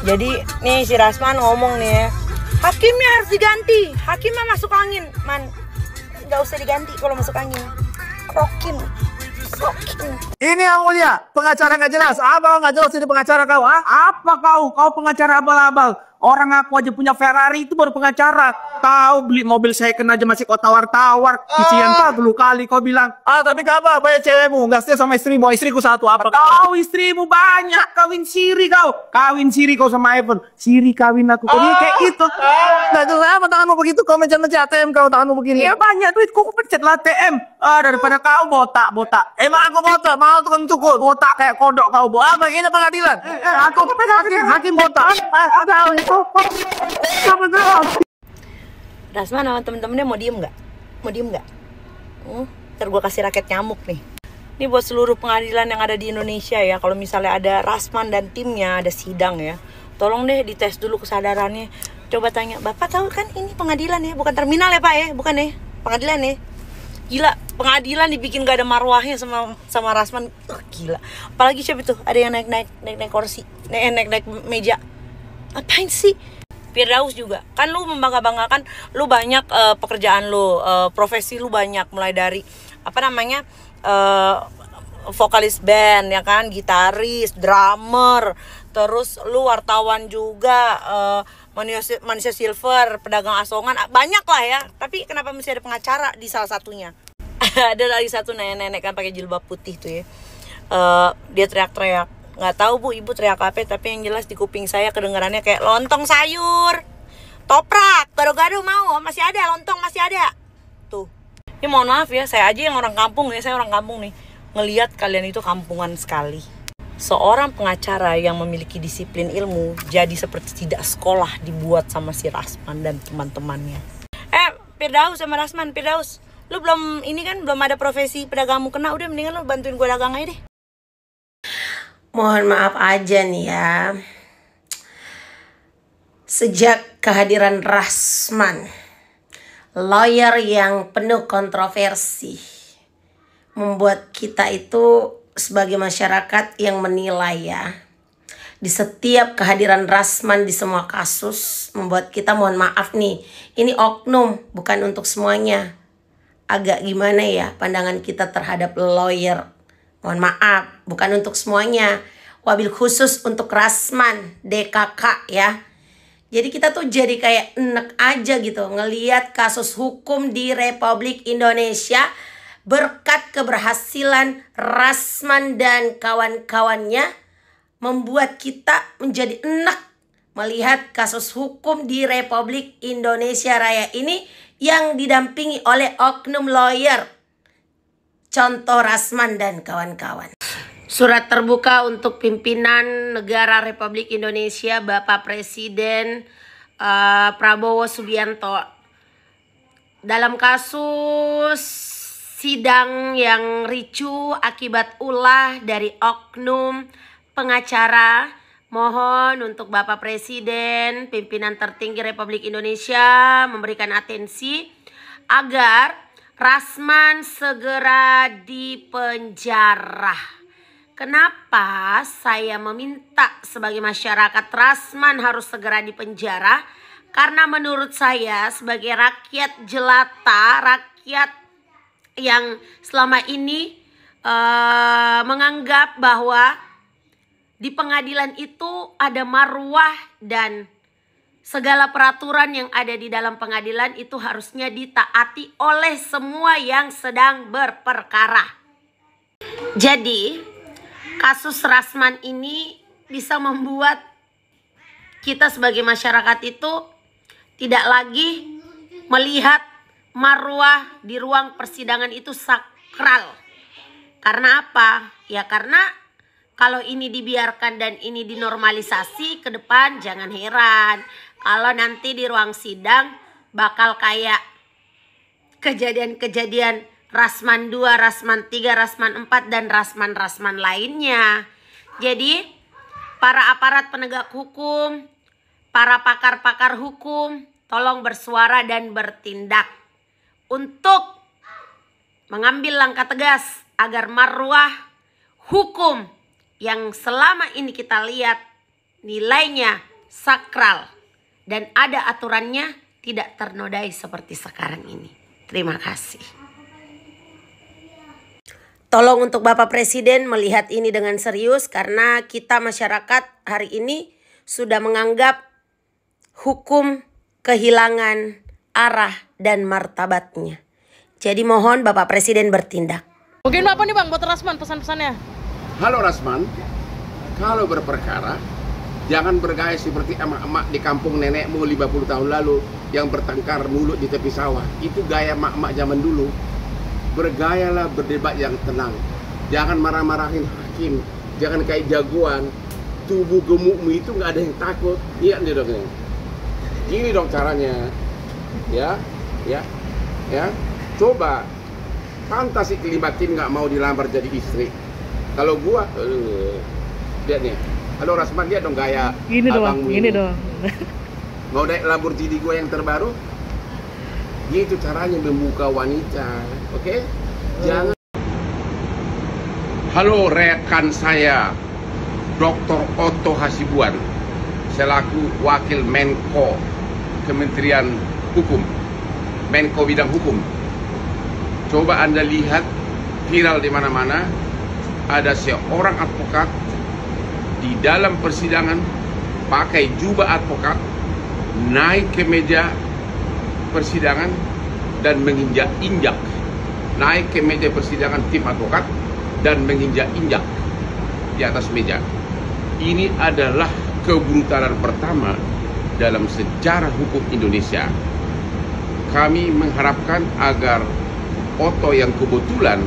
Jadi nih si Rasman ngomong nih ya, hakimnya harus diganti, hakimnya masuk angin. Man, nggak usah diganti kalau masuk angin. Rokin. Ini yang mulia, pengacara nggak jelas. Abang nggak jelas ini pengacara kau, ah? Apa kau? Kau pengacara abal-abal. Orang aku aja punya Ferrari itu baru pengacara. Kau beli mobil second aja masih kau tawar-tawar. Kician tak dulu kali kau bilang. Tapi apa? Banyak cewekmu, nggak setia sama istrimu. Istriku satu apa? Kau istrimu banyak. Kawin siri kau. Kawin siri kau sama iPhone. Siri kawin aku. Kau kayak gitu. Nggak jelas apa tanganmu begitu? Kau mencet-mencet ATM kau tanganmu begini. Ya banyak duit. Kau pencet lah ATM. Daripada kau botak. Emang aku botak. Mau tukang cukur. Botak kayak kodok kau. Apa ini pengadilan? Aku hakim botak. Rasman sama temen-temennya mau diem nggak? Ntar gue kasih raket nyamuk nih. Ini buat seluruh pengadilan yang ada di Indonesia ya. Kalau misalnya ada Rasman dan timnya ada sidang ya, tolong deh dites dulu kesadarannya. Coba tanya, Bapak tahu kan ini pengadilan ya, bukan terminal ya Pak ya, bukan ya, pengadilan ya. Gila, pengadilan dibikin gak ada marwahnya sama Rasman. Gila. Apalagi siapa tuh? Ada yang naik kursi, naik meja. Apain sih? Firdaus juga. Kan lu membangga-banggakan lu banyak pekerjaan lu, profesi lu banyak, mulai dari vokalis band ya kan, gitaris, drummer, terus lu wartawan juga, manusia silver, pedagang asongan, banyak lah ya. Tapi kenapa mesti ada pengacara di salah satunya? Ada lagi satu nenek-nenek kan pakai jilbab putih tuh ya. Dia teriak-teriak. Nggak tahu Bu, Ibu teriak apa, tapi yang jelas di kuping saya kedengarannya kayak lontong sayur, toprak, gado-gado mau, masih ada, lontong masih ada. Tuh. Ini mohon maaf ya, saya aja yang orang kampung ya, saya orang kampung nih. Ngelihat kalian itu kampungan sekali. Seorang pengacara yang memiliki disiplin ilmu jadi seperti tidak sekolah dibuat sama si Rasman dan teman-temannya. Firdaus sama Rasman, Firdaus, lu belum ada profesi pedagangmu kena, udah mendingan lu bantuin gue dagang aja deh. Mohon maaf aja nih ya. Sejak kehadiran Rasman, lawyer yang penuh kontroversi, membuat kita itu sebagai masyarakat yang menilai ya. Di setiap kehadiran Rasman di semua kasus membuat kita, mohon maaf nih, ini oknum, bukan untuk semuanya. Agak gimana ya pandangan kita terhadap lawyer. Mohon maaf, bukan untuk semuanya. Wabil khusus untuk Rasman, DKK ya. Jadi kita tuh jadi kayak enek aja gitu ngelihat kasus hukum di Republik Indonesia berkat keberhasilan Rasman dan kawan-kawannya, membuat kita menjadi enek melihat kasus hukum di Republik Indonesia Raya ini yang didampingi oleh oknum lawyer. Contoh Rasman dan kawan-kawan. Surat terbuka untuk pimpinan negara Republik Indonesia Bapak Presiden Prabowo Subianto. Dalam kasus sidang yang ricuh akibat ulah dari oknum pengacara, mohon untuk Bapak Presiden, pimpinan tertinggi Republik Indonesia memberikan atensi agar Rasman segera dipenjara. Kenapa saya meminta sebagai masyarakat Rasman harus segera dipenjara? Karena menurut saya sebagai rakyat jelata, rakyat yang selama ini menganggap bahwa di pengadilan itu ada marwah dan segala peraturan yang ada di dalam pengadilan itu harusnya ditaati oleh semua yang sedang berperkara. Jadi, kasus Rasman ini bisa membuat kita sebagai masyarakat itu tidak lagi melihat marwah di ruang persidangan itu sakral. Karena apa? Ya karena kalau ini dibiarkan dan ini dinormalisasi ke depan, jangan heran kalau nanti di ruang sidang bakal kayak kejadian-kejadian Rasman 2, Rasman 3, Rasman 4, dan Rasman lainnya. Jadi para aparat penegak hukum, para pakar-pakar hukum, tolong bersuara dan bertindak untuk mengambil langkah tegas agar marwah hukum yang selama ini kita lihat nilainya sakral dan ada aturannya, tidak ternodai seperti sekarang ini. Terima kasih. Tolong untuk Bapak Presiden melihat ini dengan serius, karena kita masyarakat hari ini sudah menganggap hukum kehilangan arah dan martabatnya. Jadi mohon Bapak Presiden bertindak. Mungkin apa nih Bang buat Rasman pesan-pesannya? Halo Rasman, kalau berperkara jangan bergaya seperti emak-emak di kampung nenekmu 50 tahun lalu yang bertengkar mulut di tepi sawah. Itu gaya emak-emak zaman dulu. Bergayalah berdebat yang tenang. Jangan marah-marahin hakim. Jangan kayak jagoan. Tubuh gemukmu itu nggak ada yang takut. Iya nih dong. Gini dong caranya. Ya. Coba. Pantas si Kelibatin nggak mau dilamar jadi istri. Kalau gua, lihat nih. Halo Rasman, lihat dong gaya Gini doang, gini doang. Mau naik Lamborghini gua yang terbaru? Gitu caranya membuka wanita, oke? Jangan. Halo rekan saya, Dr. Otto Hasibuan, selaku Wakil Menko Kementerian Hukum, Menko Bidang Hukum. Coba Anda lihat viral di mana-mana, ada seorang advokat di dalam persidangan pakai jubah advokat, naik ke meja persidangan dan menginjak-injak, naik ke meja persidangan tim advokat dan menginjak-injak di atas meja. Ini adalah kebrutalan pertama dalam sejarah hukum Indonesia. Kami mengharapkan agar Otto yang kebetulan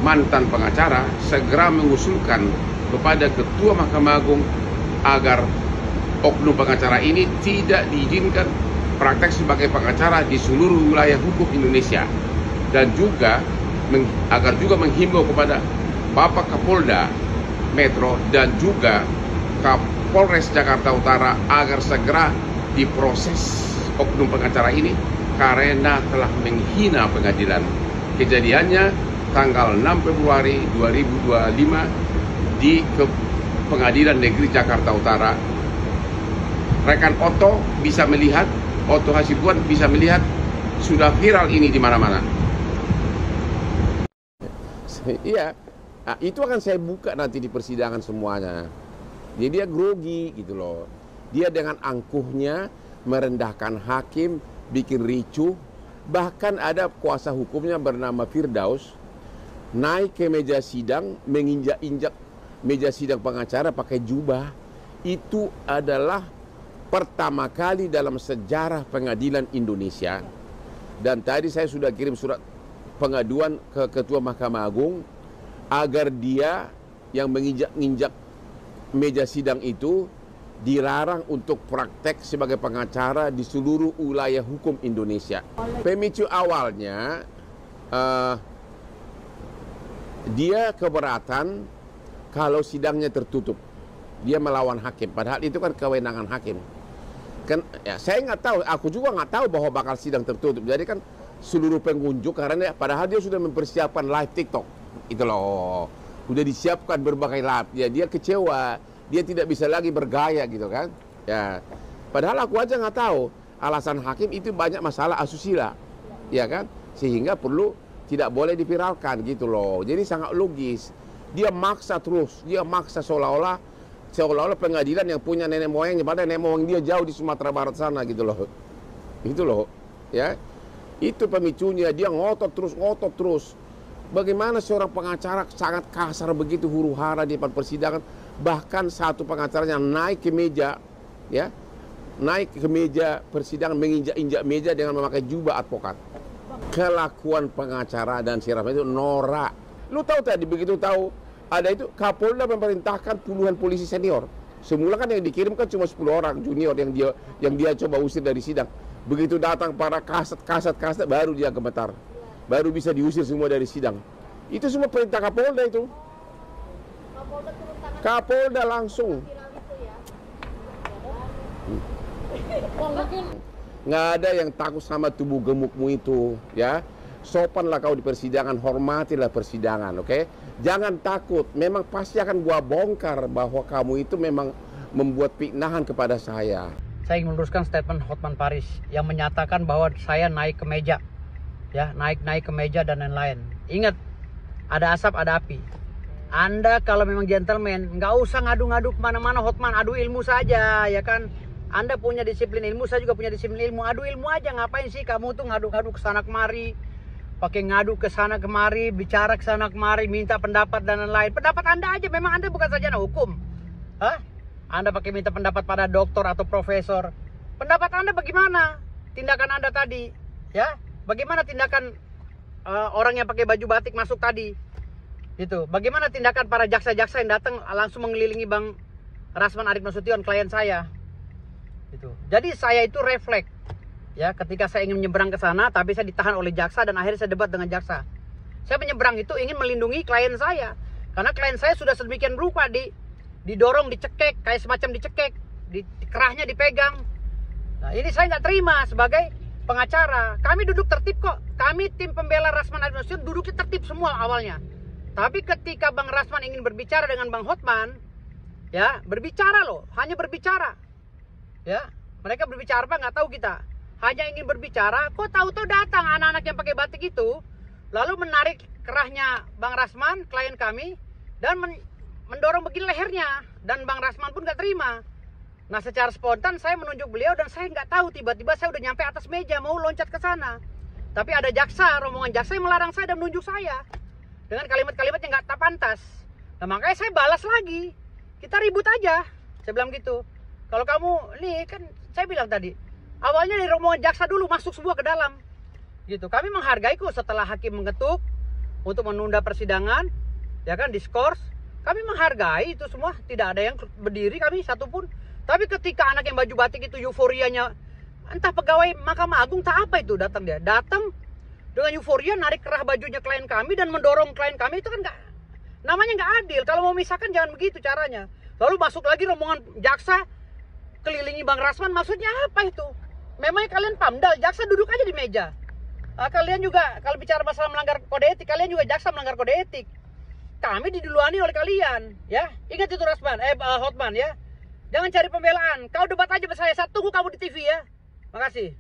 mantan pengacara segera mengusulkan kepada Ketua Mahkamah Agung agar oknum pengacara ini tidak diizinkan praktek sebagai pengacara di seluruh wilayah hukum Indonesia, dan juga agar juga menghimbau kepada Bapak Kapolda Metro dan juga Kapolres Jakarta Utara agar segera diproses oknum pengacara ini karena telah menghina pengadilan. Kejadiannya tanggal 6 Februari 2025 di Pengadilan Negeri Jakarta Utara. Rekan Otto bisa melihat, Otto Hasibuan bisa melihat, sudah viral ini di mana-mana. Iya, nah, itu akan saya buka nanti di persidangan semuanya. Jadi dia grogi gitu loh. Dia dengan angkuhnya merendahkan hakim, bikin ricuh. Bahkan ada kuasa hukumnya bernama Firdaus naik ke meja sidang, menginjak-injak meja sidang pengacara pakai jubah. Itu adalah pertama kali dalam sejarah pengadilan Indonesia. Dan tadi saya sudah kirim surat pengaduan ke Ketua Mahkamah Agung agar dia yang menginjak-injak meja sidang itu dilarang untuk praktek sebagai pengacara di seluruh wilayah hukum Indonesia. Pemicu awalnya dia keberatan kalau sidangnya tertutup. Dia melawan hakim, padahal itu kan kewenangan hakim. Kan ya, saya nggak tahu, aku juga nggak tahu bahwa bakal sidang tertutup. Jadi kan seluruh pengunjung, karena padahal dia sudah mempersiapkan live TikTok. Itu loh, sudah disiapkan berbagai live. Ya, dia kecewa, dia tidak bisa lagi bergaya gitu kan. Ya, padahal aku aja nggak tahu alasan hakim itu banyak masalah asusila, ya kan, sehingga perlu tidak boleh diviralkan gitu loh. Jadi sangat logis. Dia maksa terus, dia maksa seolah-olah pengadilan yang punya nenek moyangnya, padahal nenek moyang dia jauh di Sumatera Barat sana gitu loh. Itu loh, ya. Itu pemicunya, dia ngotot terus. Bagaimana seorang pengacara sangat kasar begitu huru-hara di depan persidangan, bahkan satu pengacaranya naik ke meja, ya, naik ke meja persidangan menginjak-injak meja dengan memakai jubah advokat. Kelakuan pengacara dan sirama itu norak. Lu tahu tadi begitu tahu ada itu Kapolda memerintahkan puluhan polisi senior. Semula kan yang dikirimkan cuma 10 orang junior yang dia coba usir dari sidang. Begitu datang para kasat baru dia gemetar. Baru bisa diusir semua dari sidang. Itu semua perintah Kapolda itu. Kapolda langsung. Nggak ada yang takut sama tubuh gemukmu itu, ya. Sopanlah kau di persidangan, hormatilah persidangan, oke? Jangan takut, memang pasti akan gua bongkar bahwa kamu itu memang membuat fitnahan kepada saya. Saya ingin meluruskan statement Hotman Paris yang menyatakan bahwa saya naik ke meja, ya, naik ke meja dan lain-lain. Ingat, ada asap, ada api. Anda kalau memang gentleman, nggak usah ngadu-ngadu kemana-mana Hotman, adu ilmu saja, ya kan? Anda punya disiplin ilmu, saya juga punya disiplin ilmu. Adu ilmu aja, ngapain sih kamu tuh ngadu-ngadu ke sana kemari, pakai ngadu ke sana kemari, bicara ke sana kemari, minta pendapat dan lain-lain. Pendapat Anda aja, memang Anda bukan sarjana hukum, hah? Anda pakai minta pendapat pada doktor atau profesor. Pendapat Anda bagaimana? Tindakan Anda tadi, ya? Bagaimana tindakan orang yang pakai baju batik masuk tadi? Gitu. Bagaimana tindakan para jaksa-jaksa yang datang langsung mengelilingi Bang Rasman Arik Nasution, klien saya? Gitu. Jadi saya itu refleks, ya, ketika saya ingin menyeberang ke sana, tapi saya ditahan oleh jaksa dan akhirnya saya debat dengan jaksa. Saya menyeberang itu ingin melindungi klien saya, karena klien saya sudah sedemikian rupa didorong, dicekek, kayak semacam dicekek, kerahnya dipegang. Nah, ini saya nggak terima sebagai pengacara. Kami duduk tertib kok. Kami tim pembela Rasman Arik Nasution duduknya tertib semua awalnya. Tapi ketika Bang Rasman ingin berbicara dengan Bang Hotman, ya, berbicara loh, hanya berbicara. Ya, mereka berbicara apa nggak tahu kita. Hanya ingin berbicara, kok tahu-tahu datang anak-anak yang pakai batik itu, lalu menarik kerahnya Bang Rasman, klien kami, dan mendorong begini lehernya, dan Bang Rasman pun nggak terima. Nah, secara spontan saya menunjuk beliau dan saya nggak tahu, tiba-tiba saya udah nyampe atas meja mau loncat ke sana. Tapi ada jaksa, rombongan jaksa yang melarang saya dan menunjuk saya dengan kalimat-kalimat yang nggak pantas. Nah, makanya saya balas lagi, kita ribut aja, saya bilang gitu. Kalau kamu, nih kan saya bilang tadi, awalnya dari rombongan jaksa dulu masuk semua ke dalam, gitu. Kami menghargai kok setelah hakim mengetuk untuk menunda persidangan, ya kan, diskors. Kami menghargai itu semua, tidak ada yang berdiri kami satupun. Tapi ketika anak yang baju batik itu euforianya, entah pegawai Mahkamah Agung tak apa itu datang dia. Datang dengan euforia narik kerah bajunya klien kami dan mendorong klien kami, itu kan nggak, namanya nggak adil. Kalau mau misahkan jangan begitu caranya. Lalu masuk lagi rombongan jaksa, kelilingi Bang Rasman, maksudnya apa itu? Memangnya kalian pamdal, jaksa duduk aja di meja. Kalian juga kalau bicara masalah melanggar kode etik, kalian juga jaksa melanggar kode etik. Kami diduluani oleh kalian, ya. Ingat itu Hotman, ya. Jangan cari pembelaan. Kau debat aja bersama saya, tunggu kamu di TV, ya. Makasih.